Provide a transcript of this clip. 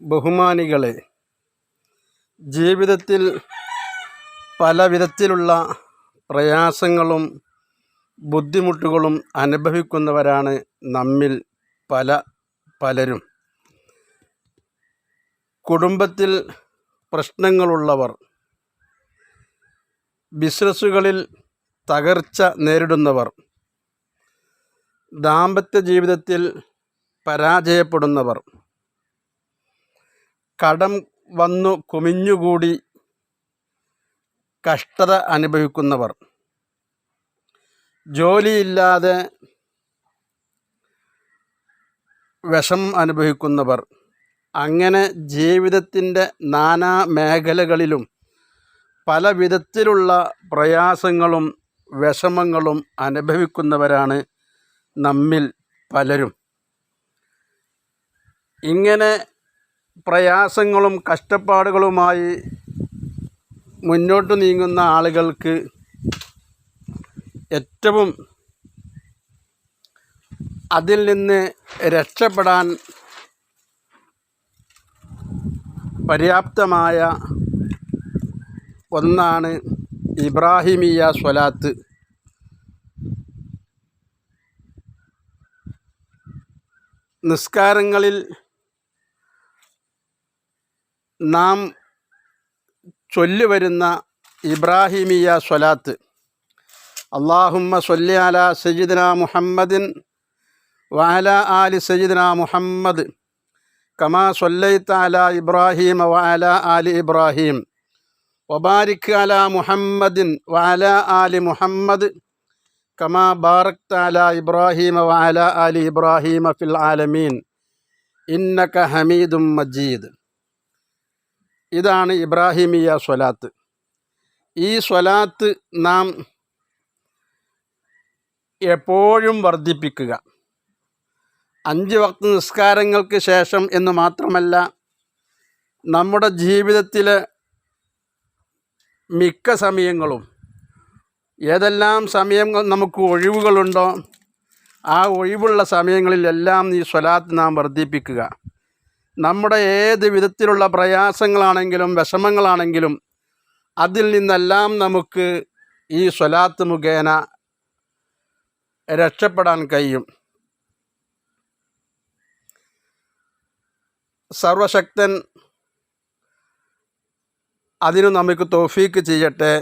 ബഹുമാനികളെ, ജീവിതത്തിൽ പല വിധത്തിലുള്ള പ്രയാസങ്ങളും ബുദ്ധിമുട്ടുകളും അനുഭവിക്കുന്നവരാണ് നമ്മിൽ പലരും. കുടുംബത്തിൽ പ്രശ്നങ്ങളുള്ളവർ, ബിസിനസ്സുകളിൽ തകർച്ച നേരിടുന്നവർ, ദാമ്പത്യ ജീവിതത്തിൽ പരാജയപ്പെടുന്നവർ, കടം വന്നു കുമിഞ്ഞുകൂടി കഷ്ടത അനുഭവിക്കുന്നവർ, ജോലിയില്ലാതെ വിഷമം അനുഭവിക്കുന്നവർ, അങ്ങനെ ജീവിതത്തിൻ്റെ നാനാ മേഖലകളിലും പല വിധത്തിലുള്ള പ്രയാസങ്ങളും വിഷമങ്ങളും അനുഭവിക്കുന്നവരാണ് നമ്മിൽ പലരും. ഇങ്ങനെ പ്രയാസങ്ങളും കഷ്ടപ്പാടുകളുമായി മുന്നോട്ട് നീങ്ങുന്ന ആളുകൾക്ക് ഏറ്റവും അതിൽ നിന്ന് രക്ഷപ്പെടാൻ പര്യാപ്തമായ ഒന്നാണ് ഇബ്രാഹിമിയ സ്വലാത്ത്. നിസ്കാരങ്ങളിൽ നാം ചൊല്ലിവരുന്ന ഇബ്രാഹിമിയ സ്വലാത്ത്, അല്ലാഹുമ്മ സ്വല്ലി അലാ സയ്യിദിനാ മുഹമ്മദിൻ വഅലാ ആലി സയ്യിദിനാ മുഹമ്മദ് കമാ സ്വല്ലൈത അലാ ഇബ്രാഹീമ വഅലാ ആലി ഇബ്രാഹീം വബാരിക് അലാ മുഹമ്മദിൻ വഅലാ ആലി മുഹമ്മദ് കമാ ബാറക്ത അലാ ഇബ്രാഹീമ വഅലാ ആലി ഇബ്രാഹീമ ഫിൽ ആലമീൻ ഇന്നക ഹമീദും മജീദ്. ഇതാണ് ഇബ്രാഹിമിയ സ്വലാത്ത്. ഈ സ്വലാത്ത് നാം എപ്പോഴും വർദ്ധിപ്പിക്കുക. 5 വക്ത് നിസ്കാരങ്ങൾക്ക് ശേഷം എന്ന് മാത്രമല്ല, നമ്മുടെ ജീവിതത്തിലെ മിക്ക സമയങ്ങളും ഏതെല്ലാം സമയങ്ങൾ നമുക്ക് ഒഴിവുകളുണ്ടോ ആ ഒഴിവുള്ള സമയങ്ങളിലെല്ലാം ഈ സ്വലാത്ത് നാം വർദ്ധിപ്പിക്കുക. നമ്മുടെ ഏത് വിധത്തിലുള്ള പ്രയാസങ്ങളാണെങ്കിലും വിഷമങ്ങളാണെങ്കിലും അതിൽ നിന്നെല്ലാം നമുക്ക് ഈ സ്വലാത്ത് മുഖേന രക്ഷപ്പെടാൻ കഴിയും. സർവശക്തൻ അതിനു നമുക്ക് തൗഫീക്ക് ചെയ്യട്ടെ.